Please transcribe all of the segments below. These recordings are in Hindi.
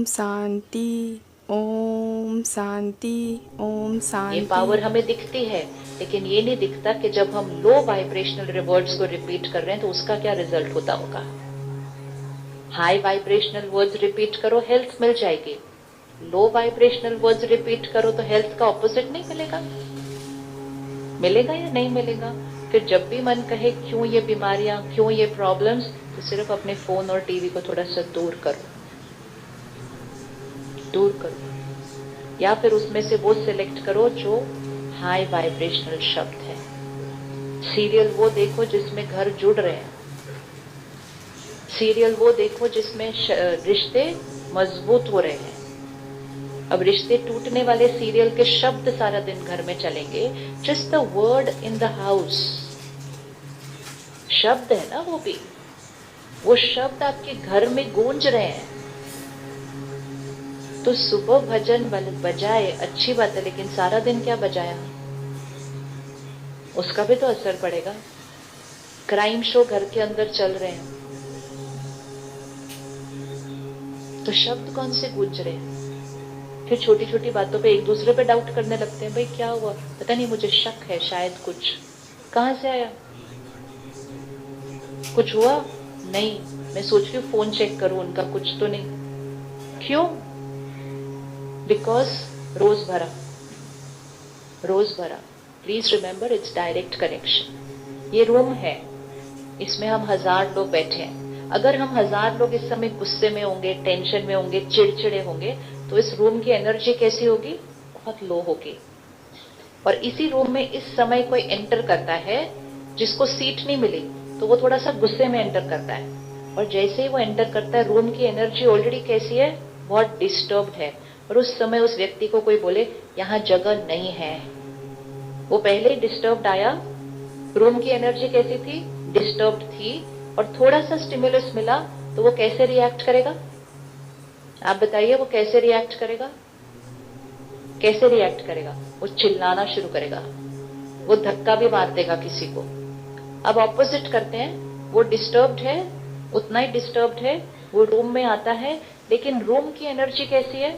शांति, ओम शांति, ओम शांति। ये पावर हमें दिखती है, लेकिन ये नहीं दिखता कि जब हम लो वाइब्रेशनल रिवर्ड्स को रिपीट कर रहे हैं तो उसका क्या रिजल्ट होता होगा। हाई वाइब्रेशनल वर्ड्स रिपीट करो, हेल्थ मिल जाएगी। लो वाइब्रेशनल वर्ड्स रिपीट करो तो हेल्थ का ऑपोजिट नहीं मिलेगा। मिलेगा या नहीं मिलेगा? फिर जब भी मन कहे क्यों ये बीमारियां, क्यों ये प्रॉब्लम्स, तो सिर्फ अपने फोन और टीवी को थोड़ा सा दूर करो, दूर करो, या फिर उसमें से वो सिलेक्ट करो जो हाई वाइब्रेशनल शब्द है। सीरियल वो देखो जिसमें घर जुड़ रहे हैं, सीरियल वो देखो जिसमें रिश्ते मजबूत हो रहे हैं। अब रिश्ते टूटने वाले सीरियल के शब्द सारा दिन घर में चलेंगे, just the word in the house, शब्द है ना वो भी, वो शब्द आपके घर में गूंज रहे हैं। तो सुबह भजन बजाए अच्छी बात है, लेकिन सारा दिन क्या बजाया, उसका भी तो असर पड़ेगा। क्राइम शो घर के अंदर चल रहे हैं, तो शब्द कौन से गूंज रहे हैं। फिर छोटी छोटी बातों पे एक दूसरे पे डाउट करने लगते हैं, भाई क्या हुआ, पता नहीं, मुझे शक है, शायद कुछ। कहां से आया, कुछ हुआ नहीं, मैं सोच रही हूँ फोन चेक करूं उनका, कुछ तो नहीं। क्यों? बिकॉज रोज भरा, रोज भरा। Please remember, it's direct connection. ये रूम है, इसमें हम 1000 लोग बैठे हैं। अगर हम 1000 लोग इस समय गुस्से में होंगे, टेंशन में होंगे, चिड़चिड़े होंगे, तो इस रूम की एनर्जी कैसी होगी, बहुत लो होगी। और इसी रूम में इस समय कोई एंटर करता है जिसको सीट नहीं मिली, तो वो थोड़ा सा गुस्से में एंटर करता है, और जैसे ही वो एंटर करता है, रूम की एनर्जी ऑलरेडी कैसी है, बहुत डिस्टर्ब्ड है। और उस समय उस व्यक्ति को कोई बोले यहां जगह नहीं है, वो पहले ही डिस्टर्ब्ड आया, रूम की एनर्जी कैसी थी, डिस्टर्ब्ड थी, और थोड़ा सा स्टिमुलस मिला तो वो कैसे रिएक्ट करेगा, आप बताइए, वो कैसे रिएक्ट करेगा, कैसे रिएक्ट करेगा, वो चिल्लाना शुरू करेगा, वो धक्का भी मार देगा किसी को। अब ऑपोजिट करते हैं, वो डिस्टर्ब्ड है, उतना ही डिस्टर्ब्ड है, वो रूम में आता है, लेकिन रूम की एनर्जी कैसी है,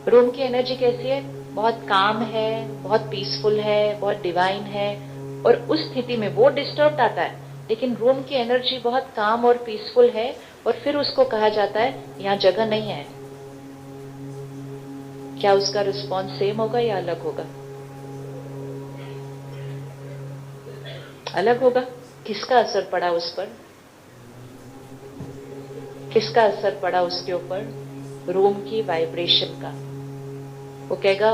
रूम की एनर्जी कैसी है, बहुत काम है, बहुत पीसफुल है, बहुत डिवाइन है। और उस स्थिति में वो डिस्टर्ब्ड आता है, लेकिन रूम की एनर्जी बहुत काम और पीसफुल है, और फिर उसको कहा जाता है यहां जगह नहीं है। क्या उसका रिस्पॉन्स सेम होगा या अलग होगा? अलग होगा। किसका असर पड़ा उस पर, किसका असर पड़ा उसके ऊपर, रूम की वाइब्रेशन का। वो कहेगा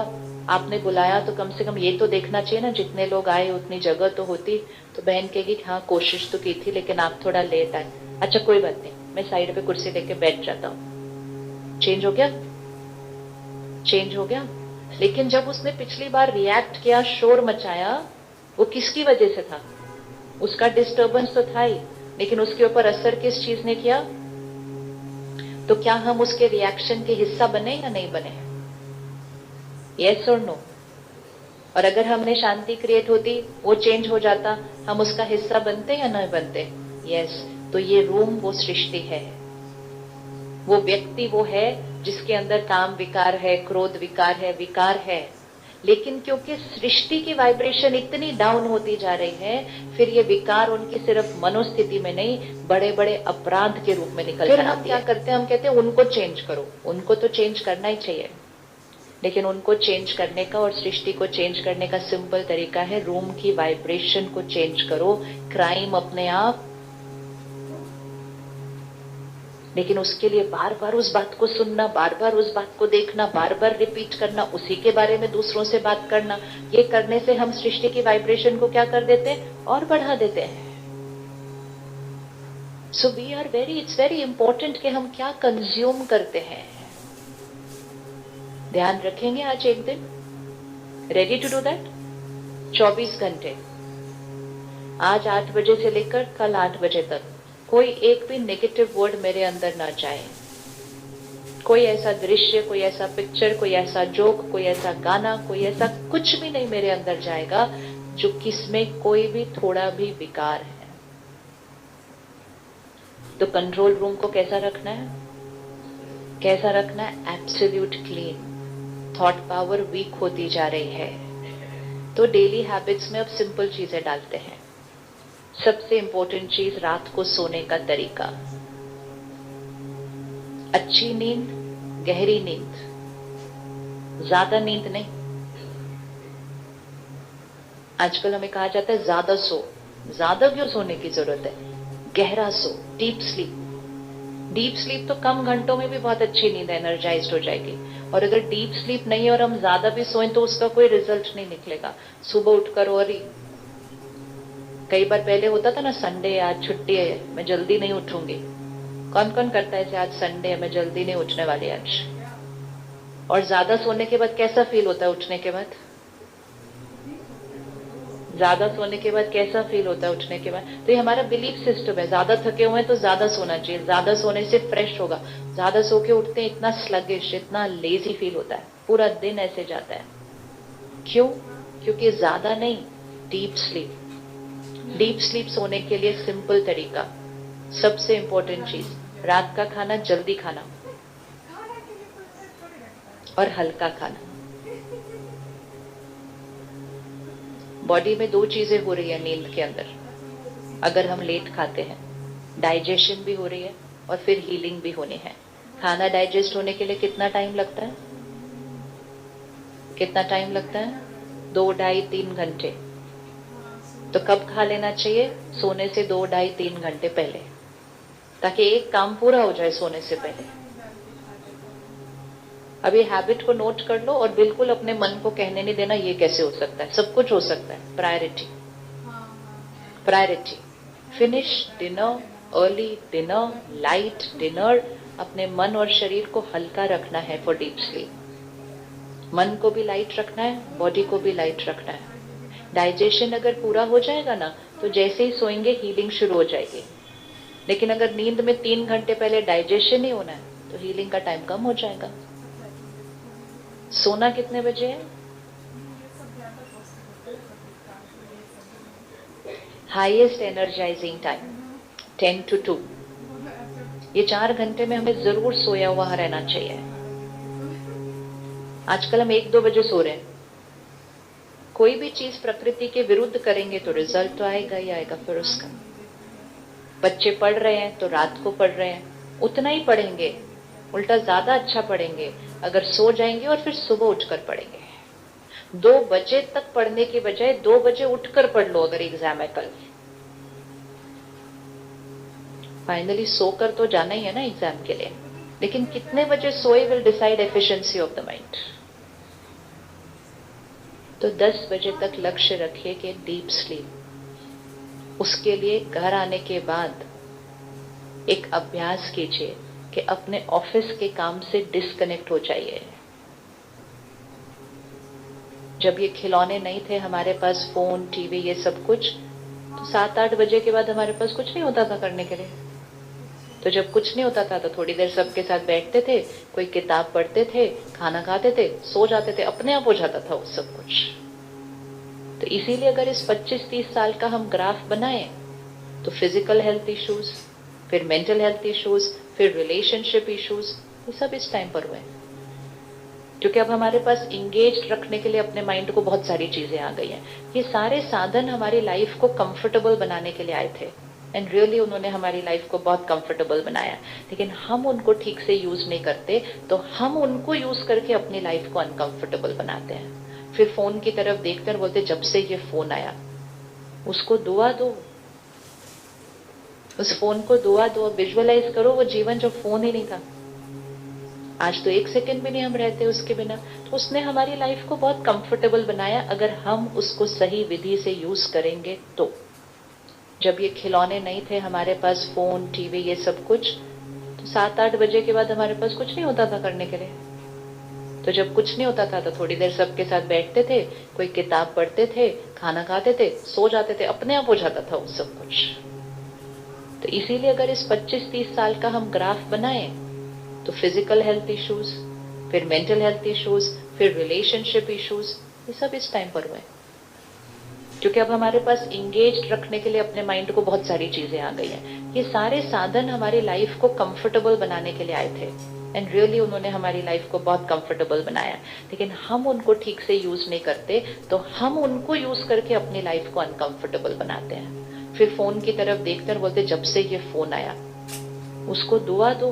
आपने बुलाया तो कम से कम ये तो देखना चाहिए ना, जितने लोग आए उतनी जगह तो होती। तो बहन कहेगी हाँ कोशिश तो की थी, लेकिन आप थोड़ा लेट आए। अच्छा कोई बात नहीं, मैं साइड पे कुर्सी लेके बैठ जाता हूँ। चेंज हो गया, चेंज हो गया। लेकिन जब उसने पिछली बार रिएक्ट किया, शोर मचाया, वो किसकी वजह से था, उसका डिस्टर्बेंस तो था ही, लेकिन उसके ऊपर असर किस चीज ने किया। तो क्या हम उसके रिएक्शन के हिस्सा बने या नहीं बने, यस और नो? और अगर हमने शांति क्रिएट होती, वो चेंज हो जाता, हम उसका हिस्सा बनते या नहीं बनते, यस। तो ये रूम वो सृष्टि है, वो व्यक्ति वो है जिसके अंदर काम विकार है, क्रोध विकार है, विकार है। लेकिन क्योंकि सृष्टि की वाइब्रेशन इतनी डाउन होती जा रही है, फिर ये विकार उनकी सिर्फ मनोस्थिति में नहीं, बड़े बड़े अपराध के रूप में निकल जाती है। फिर हम क्या करते हैं, हम कहते हैं उनको चेंज करो, उनको तो चेंज करना ही चाहिए। लेकिन उनको चेंज करने का और सृष्टि को चेंज करने का सिंपल तरीका है, रूम की वाइब्रेशन को चेंज करो, क्राइम अपने आप। लेकिन उसके लिए बार बार उस बात को सुनना, बार बार उस बात को देखना, बार बार रिपीट करना, उसी के बारे में दूसरों से बात करना, ये करने से हम सृष्टि की वाइब्रेशन को क्या कर देते हैं, और बढ़ा देते हैं। So we are very, it's very important कि हम क्या कंज्यूम करते हैं। ध्यान रखेंगे आज एक दिन, रेडी टू डू दैट। 24 घंटे, आज 8 बजे से लेकर कल 8 बजे तक कोई एक भी नेगेटिव वर्ड मेरे अंदर ना जाए। कोई ऐसा दृश्य, कोई ऐसा पिक्चर, कोई ऐसा जोक, कोई ऐसा गाना, कोई ऐसा कुछ भी नहीं मेरे अंदर जाएगा जो किसमें कोई भी थोड़ा भी विकार है। तो कंट्रोल रूम को कैसा रखना है, कैसा रखना है? Absolute clean. Thought power weak होती जा रही है, तो डेली हैबिट्स में अब सिंपल चीजें डालते हैं। सबसे इंपॉर्टेंट चीज, रात को सोने का तरीका। अच्छी नींद, गहरी नींद, ज्यादा नींद नहीं। आजकल हमें कहा जाता है ज्यादा सो। ज्यादा क्यों सोने की जरूरत है? गहरा सो, डीप स्लीप। डीप स्लीप तो कम घंटों में भी बहुत अच्छी नींद एनर्जाइज्ड हो जाएगी। और अगर डीप स्लीप नहीं है और हम ज्यादा भी सोएं तो उसका कोई रिजल्ट नहीं निकलेगा। सुबह उठकर और कई बार पहले होता था ना, संडे आज छुट्टी है, मैं जल्दी नहीं उठूंगी। कौन कौन करता है ऐसे? आज संडे है, मैं जल्दी नहीं उठने वाली आज। और ज्यादा सोने के बाद कैसा फील होता है? उठने के बाद ज्यादा सोने के बाद कैसा फील होता है? उठने के बाद। तो ये हमारा बिलीफ सिस्टम है, ज्यादा थके हुए हैं तो ज्यादा सोना चाहिए, ज्यादा सोने से फ्रेश होगा। ज्यादा सो के उठते हैं इतना स्लगिश, इतना लेजी फील होता है, पूरा दिन ऐसे जाता है। क्यों? क्योंकि ज्यादा नहीं, डीप स्लीप। डीप स्लीप सोने के लिए सिंपल तरीका, सबसे इंपॉर्टेंट चीज, रात का खाना जल्दी खाना और हल्का खाना। बॉडी में दो चीजें हो रही है नींद के अंदर। अगर हम लेट खाते हैं, डाइजेशन भी हो रही है और फिर हीलिंग भी होनी है। खाना डाइजेस्ट होने के लिए कितना टाइम लगता है? कितना टाइम लगता है? 2, 2.5, 3 घंटे। तो कब खा लेना चाहिए? सोने से 2, 2.5, 3 घंटे पहले, ताकि एक काम पूरा हो जाए सोने से पहले। अब ये हैबिट को नोट कर लो और बिल्कुल अपने मन को कहने नहीं देना ये कैसे हो सकता है। सब कुछ हो सकता है। Priority, priority. Finish dinner, early dinner, light dinner. अपने मन और शरीर को हल्का रखना है फॉर डीप स्लीप। मन को भी लाइट रखना है, बॉडी को भी लाइट रखना है। डाइजेशन अगर पूरा हो जाएगा ना, तो जैसे ही सोएंगे हीलिंग शुरू हो जाएगी। लेकिन अगर नींद में 3 घंटे पहले डाइजेशन ही होना है तो हीलिंग का टाइम कम हो जाएगा। सोना कितने बजे है? Highest energising time 10 to 2। ये 4 घंटे में हमें जरूर सोया हुआ रहना चाहिए। आजकल हम 1-2 बजे सो रहे हैं। कोई भी चीज प्रकृति के विरुद्ध करेंगे तो रिजल्ट तो आएगा ही आएगा फिर उसका। बच्चे पढ़ रहे हैं तो रात को पढ़ रहे हैं, उतना ही पढ़ेंगे, उल्टा ज्यादा अच्छा पढ़ेंगे अगर सो जाएंगे और फिर सुबह उठकर पढ़ेंगे। 2 बजे तक पढ़ने की बजाय 2 बजे उठकर पढ़ लो अगर एग्जाम है कल। फाइनली सोकर तो जाना ही है ना एग्जाम के लिए, लेकिन कितने बजे सोए will decide efficiency of the mind. तो 10 बजे तक लक्ष्य रखिए कि डीप स्लीप। उसके लिए घर आने के बाद एक अभ्यास कीजिए कि अपने ऑफिस के काम से डिस्कनेक्ट हो जाइए। जब ये खिलौने नहीं थे हमारे पास, फोन, टीवी, ये सब कुछ, तो 7-8 बजे के बाद हमारे पास कुछ नहीं होता था करने के लिए। तो जब कुछ नहीं होता था तो थोड़ी देर सबके साथ बैठते थे, कोई किताब पढ़ते थे, खाना खाते थे, सो जाते थे, अपने आप हो जाता था वो सब कुछ। तो इसीलिए अगर इस 25-30 साल का हम ग्राफ बनाएं तो फिजिकल हेल्थ इश्यूज, फिर मेंटल हेल्थ इश्यूज, फिर रिलेशनशिप इश्यूज, ये सब इस टाइम पर हुए। क्योंकि अब हमारे पास इंगेज रखने के लिए अपने माइंड को बहुत सारी चीजें आ गई हैं। ये सारे साधन हमारी लाइफ को कंफर्टेबल बनाने के लिए आए थे, एंड रियली उन्होंने हमारी लाइफ को बहुत कंफर्टेबल बनाया। लेकिन हम उनको ठीक से यूज नहीं करते, तो हम उनको यूज करके अपनी लाइफ को अनकंफर्टेबल बनाते हैं। फिर फोन की तरफ देखकर बोलते जब से ये फोन आया, उसको दुआ दो, उस फोन को दुआ दो, विजुअलाइज करो वो जीवन जो फोन ही नहीं था। आज तो 1 सेकंड भी नहीं हम रहते उसके बिना। तो उसने हमारी लाइफ को बहुत कंफर्टेबल बनाया अगर हम उसको सही विधि से यूज करेंगे तो। जब ये खिलौने नहीं थे हमारे पास, फोन, टीवी, ये सब कुछ, तो 7-8 बजे के बाद हमारे पास कुछ नहीं होता था करने के लिए। तो जब कुछ नहीं होता था तो थोड़ी देर सबके साथ बैठते थे, कोई किताब पढ़ते थे, खाना खाते थे, सो जाते थे, अपने आप हो जाता था वो सब कुछ। तो इसीलिए अगर इस 25-30 साल का हम ग्राफ बनाएं तो फिजिकल हेल्थ इश्यूज, फिर मेंटल हेल्थ इश्यूज, फिर रिलेशनशिप इश्यूज, ये सब इस टाइम पर हुए। क्योंकि अब हमारे पास इंगेज रखने के लिए अपने माइंड को बहुत सारी चीजें आ गई हैं। ये सारे साधन हमारी लाइफ को कंफर्टेबल बनाने के लिए आए थे, एंड रियली उन्होंने हमारी लाइफ को बहुत कंफर्टेबल बनाया, लेकिन हम उनको ठीक से यूज नहीं करते, तो हम उनको यूज करके अपनी लाइफ को अनकंफर्टेबल बनाते हैं। फिर फोन की तरफ देखकर बोलते जब से ये फोन आया, उसको दुआ दो,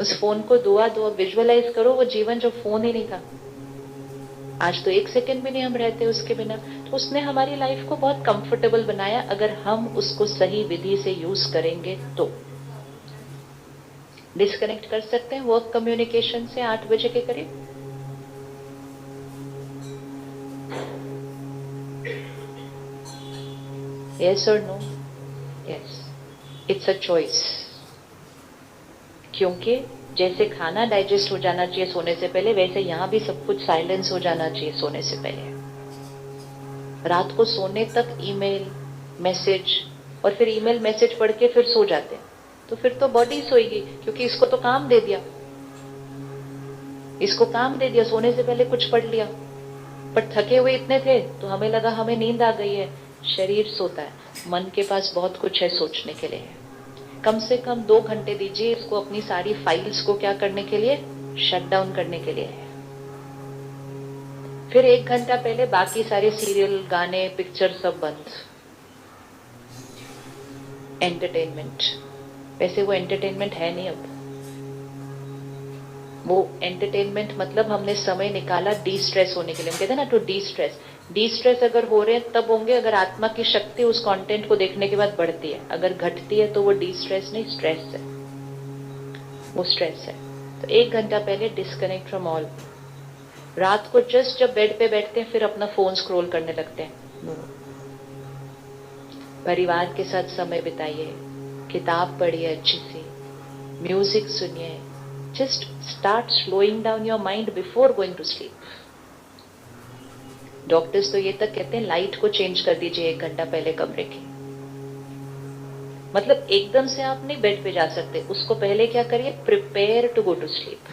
उस फोन को दुआ दो, विजुअलाइज करो वो जीवन जो फोन ही नहीं था। आज तो 1 सेकंड भी नहीं हम रहते उसके बिना। तो उसने हमारी लाइफ को बहुत कंफर्टेबल बनाया, अगर हम उसको सही विधि से यूज करेंगे तो। डिस्कनेक्ट कर सकते हैं वर्क कम्युनिकेशन से 8 बजे के करीब। यस और no? Yes, it's a choice. क्योंकि जैसे खाना डाइजेस्ट हो जाना चाहिए सोने से पहले, वैसे यहां भी सब कुछ साइलेंस हो जाना चाहिए सोने से पहले। रात को सोने तक ईमेल मैसेज, और फिर ईमेल मैसेज पढ़ के फिर सो जाते हैं, तो फिर तो बॉडी सोएगी, क्योंकि इसको तो काम दे दिया, इसको काम दे दिया, सोने से पहले कुछ पढ़ लिया, पर थके हुए इतने थे तो हमें लगा हमें नींद आ गई है। शरीर सोता है, मन के पास बहुत कुछ है सोचने के लिए। कम से कम 2 घंटे दीजिए इसको अपनी सारी फाइल्स को क्या करने के लिए, शट डाउन करने के लिए। फिर 1 घंटा पहले बाकी सारे सीरियल, गाने, पिक्चर सब बंद। एंटरटेनमेंट, वैसे वो एंटरटेनमेंट है नहीं अब। वो एंटरटेनमेंट मतलब हमने समय निकाला डी स्ट्रेस होने के लिए। हम कहते हैं ना to destress. Destress अगर हो रहे हैं तब होंगे अगर आत्मा की शक्ति उस कंटेंट को देखने के बाद बढ़ती है। अगर घटती है तो वो डी स्ट्रेस नहीं, स्ट्रेस है, वो स्ट्रेस है। तो 1 घंटा पहले डिस्कनेक्ट फ्रॉम ऑल। रात को जस्ट जब बेड पे बैठते हैं फिर अपना फोन स्क्रॉल करने लगते हैं। परिवार के साथ समय बिताइए, किताब पढ़िए अच्छी सी, म्यूजिक सुनिए। Just start slowing down your mind before going to sleep. Doctors तो ये तक कहते हैं लाइट को चेंज कर दीजिए 1 घंटा पहले कमरे की। मतलब एकदम से आप नहीं बेड पे जा सकते, उसको पहले क्या करिए, prepare to go to sleep.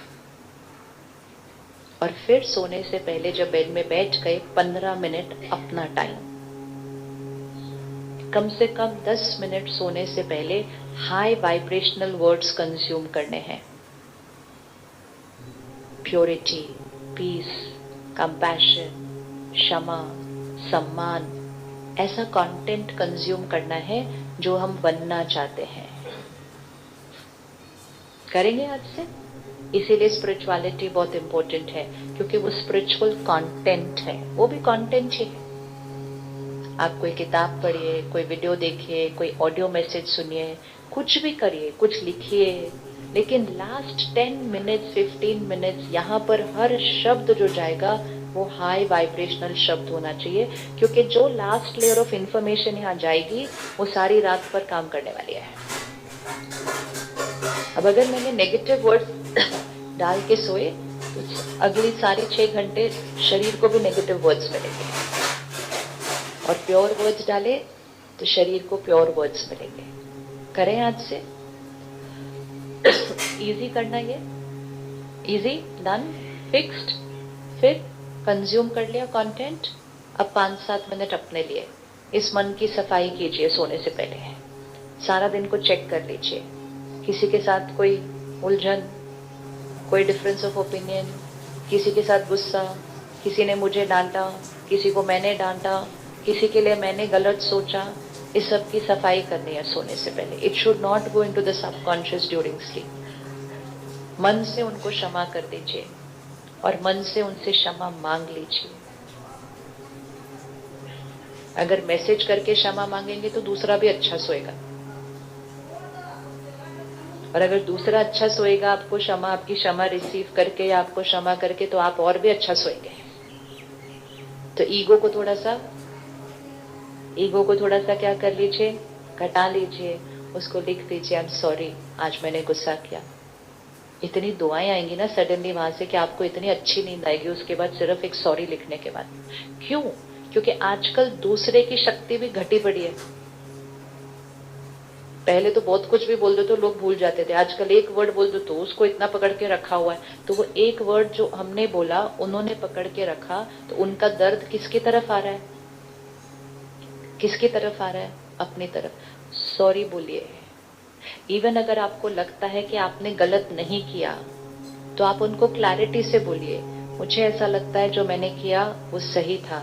और फिर सोने से पहले जब बेड में बैठ गए 15 मिनट अपना टाइम, कम से कम 10 मिनट सोने से पहले हाई वाइब्रेशनल वर्ड्स कंज्यूम करने हैं। प्योरिटी, पीस, कंपैशन, क्षमा, सम्मान, ऐसा कंटेंट कंज्यूम करना है जो हम बनना चाहते हैं। करेंगे आज से? इसीलिए स्पिरिचुअलिटी बहुत इंपॉर्टेंट है, क्योंकि वो स्पिरिचुअल कंटेंट है, वो भी कंटेंट ही है। आप कोई किताब पढ़िए, कोई वीडियो देखिए, कोई ऑडियो मैसेज सुनिए, कुछ भी करिए, कुछ लिखिए, लेकिन लास्ट 10 मिनट्स 15 मिनट्स यहाँ पर हर शब्द जो जाएगा वो हाई वाइब्रेशनल शब्द होना चाहिए, क्योंकि जो लास्ट लेयर ऑफ इंफॉर्मेशन यहाँ जाएगी वो सारी रात पर काम करने वाली है। अब अगर मैंने नेगेटिव वर्ड्स डाल के सोए तो अगली सारी 6 घंटे शरीर को भी नेगेटिव वर्ड्स मिलेंगे, और प्योर वर्ड्स डाले तो शरीर को प्योर वर्ड्स मिलेंगे। करें आज से? इजी करना, ये इजी, डन, फिक्स्ड। फिर कंज्यूम कर लिया कंटेंट, अब 5-7 मिनट अपने लिए इस मन की सफाई कीजिए सोने से पहले। सारा दिन को चेक कर लीजिए, किसी के साथ कोई उलझन, कोई डिफरेंस ऑफ ओपिनियन, किसी के साथ गुस्सा, किसी ने मुझे डांटा, किसी को मैंने डांटा, किसी के लिए मैंने गलत सोचा, इस सब की सफाई करनी है सोने से पहले। It should not go into the subconscious during sleep. मन से उनको क्षमा कर दीजिए और मन से उनसे क्षमा मांग लीजिए। अगर मैसेज करके क्षमा मांगेंगे तो दूसरा भी अच्छा सोएगा, और अगर दूसरा अच्छा सोएगा आपको क्षमा, आपकी क्षमा रिसीव करके या आपको क्षमा करके, तो आप और भी अच्छा सोएंगे। तो ईगो को थोड़ा सा क्या कर लीजिए, घटा लीजिए, उसको लिख दीजिए आई एम सॉरी, आज मैंने गुस्सा किया। इतनी दुआएं आएंगी ना सडनली वहां से कि आपको इतनी अच्छी नींद आएगी उसके बाद, सिर्फ एक सॉरी लिखने के बाद। क्यों? क्योंकि आजकल दूसरे की शक्ति भी घटी पड़ी है। पहले तो बहुत कुछ भी बोल दो तो लोग भूल जाते थे, आजकल एक वर्ड बोल दो तो उसको इतना पकड़ के रखा हुआ है। तो वो एक वर्ड जो हमने बोला उन्होंने पकड़ के रखा, तो उनका दर्द किसकी तरफ आ रहा है? किसकी तरफ आ रहा है? अपनी तरफ। सॉरी बोलिए। इवन अगर आपको लगता है कि आपने गलत नहीं किया तो आप उनको क्लैरिटी से बोलिए, मुझे ऐसा लगता है जो मैंने किया वो सही था,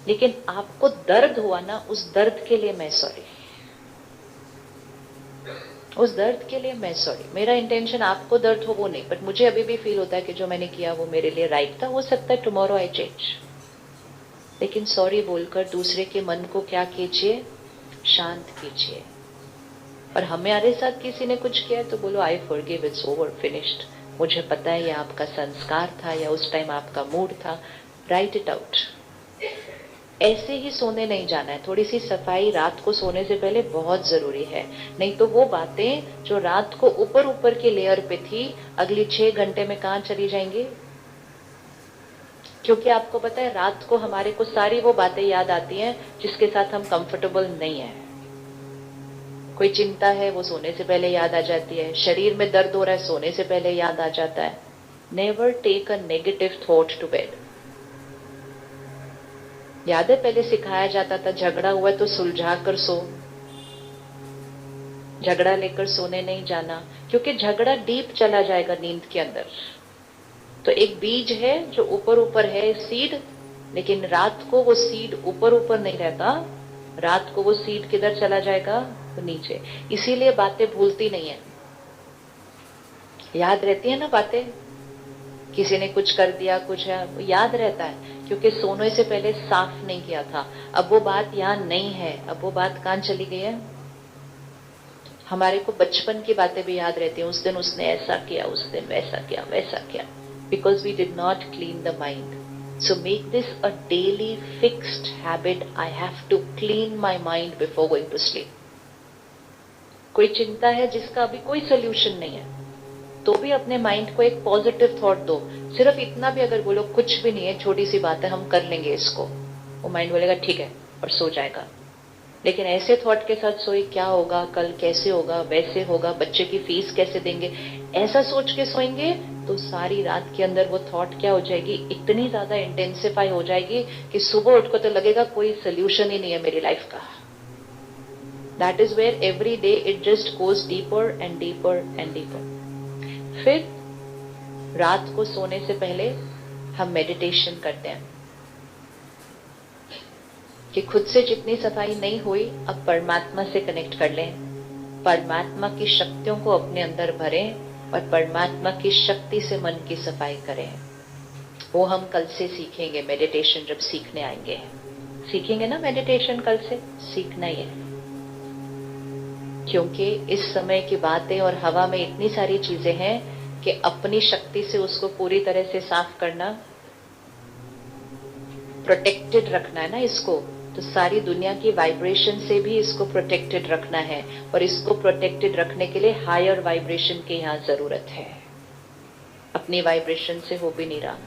लेकिन आपको दर्द हुआ ना, उस दर्द के लिए मैं सॉरी, उस दर्द के लिए मैं सॉरी। मेरा इंटेंशन आपको दर्द हो वो नहीं, बट मुझे अभी भी फील होता है कि जो मैंने किया वो मेरे लिए राइट था। हो सकता है टुमारो आई चेंज, लेकिन सॉरी बोलकर दूसरे के मन को क्या कीजिए? शांत कीजिए। और हमारे साथ किसी ने कुछ किया तो बोलो I forgive, it's over, finished. मुझे पता है ये आपका संस्कार था या उस टाइम आपका मूड था, राइट इट आउट। ऐसे ही सोने नहीं जाना है। थोड़ी सी सफाई रात को सोने से पहले बहुत जरूरी है, नहीं तो वो बातें जो रात को ऊपर ऊपर के लेयर पे थी अगली 6 घंटे में कहां चली जाएंगी? क्योंकि आपको पता है रात को हमारे को सारी वो बातें याद आती हैं जिसके साथ हम कंफर्टेबल नहीं है। कोई चिंता है वो सोने से पहले याद आ जाती है, शरीर में दर्द हो रहा है सोने से पहले याद आ जाता है। Never take a negative thought to bed. याद है पहले सिखाया जाता था झगड़ा हुआ तो सुलझा कर सो, झगड़ा लेकर सोने नहीं जाना, क्योंकि झगड़ा डीप चला जाएगा नींद के अंदर। तो एक बीज है जो ऊपर ऊपर है, सीड, लेकिन रात को वो सीड ऊपर ऊपर नहीं रहता, रात को वो सीड किधर चला जाएगा? तो नीचे। इसीलिए बातें भूलती नहीं है, याद रहती है ना बातें। किसी ने कुछ कर दिया, कुछ है, वो याद रहता है क्योंकि सोने से पहले साफ नहीं किया था। अब वो बात यहां नहीं है, अब वो बात कहां चली गई है? हमारे को बचपन की बातें भी याद रहती हैं, उस दिन उसने ऐसा किया, उस दिन वैसा किया, वैसा किया, because we did not clean the mind. So make this a daily fixed habit. I have to clean my mind before going to sleep. कोई चिंता है जिसका अभी कोई सोल्यूशन नहीं है तो भी अपने माइंड को एक पॉजिटिव थॉट दो। सिर्फ इतना भी अगर बोलो कुछ भी नहीं है, छोटी सी बात है, हम कर लेंगे इसको, वो माइंड बोलेगा ठीक है और सो जाएगा। लेकिन ऐसे थॉट के साथ सोई, क्या होगा कल, कैसे होगा, वैसे होगा, बच्चे की फीस कैसे देंगे, ऐसा सोच के सोएंगे तो सारी रात के अंदर वो थॉट क्या हो जाएगी? इतनी ज्यादा इंटेंसिफाई हो जाएगी कि सुबह उठ को तो लगेगा कोई सोल्यूशन ही नहीं है मेरी लाइफ का। That is where every day it just goes deeper and deeper and deeper. फिर रात को सोने से पहले हम मेडिटेशन करते हैं कि खुद से जितनी सफाई नहीं हुई अब परमात्मा से कनेक्ट कर लें, परमात्मा की शक्तियों को अपने अंदर भरें और परमात्मा की शक्ति से मन की सफाई करें। वो हम कल से सीखेंगे मेडिटेशन, जब सीखने आएंगे। सीखेंगे ना मेडिटेशन, कल से सीखना ही है, क्योंकि इस समय की बातें और हवा में इतनी सारी चीजें हैं कि अपनी शक्ति से उसको पूरी तरह से साफ करना, प्रोटेक्टेड रखना है ना इसको, तो सारी दुनिया की वाइब्रेशन से भी इसको प्रोटेक्टेड रखना है, और इसको प्रोटेक्टेड रखने के लिए हायर वाइब्रेशन की यहां जरूरत है। अपनी वाइब्रेशन से हो भी नहीं रहा।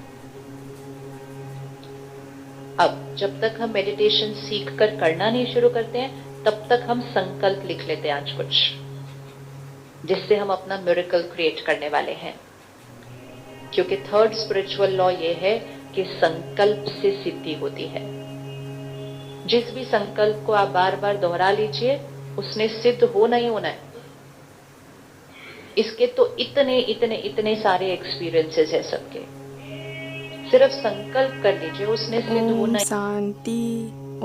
अब जब तक हम मेडिटेशन सीख कर करना नहीं शुरू करते हैं तब तक हम संकल्प लिख लेते हैं आज कुछ, जिससे हम अपना मिरेकल क्रिएट करने वाले हैं। क्योंकि थर्ड स्पिरिचुअल लॉ ये है कि संकल्प से सिद्धि होती है। जिस भी संकल्प को आप बार बार दोहरा लीजिए उसने सिद्ध होना ही होना है। इसके तो इतने इतने इतने सारे एक्सपीरियंसेस है सबके। सिर्फ संकल्प कर लीजिए उसने सिद्ध ओम होना। शांति,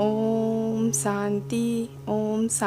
ओम शांति, ओम शांति।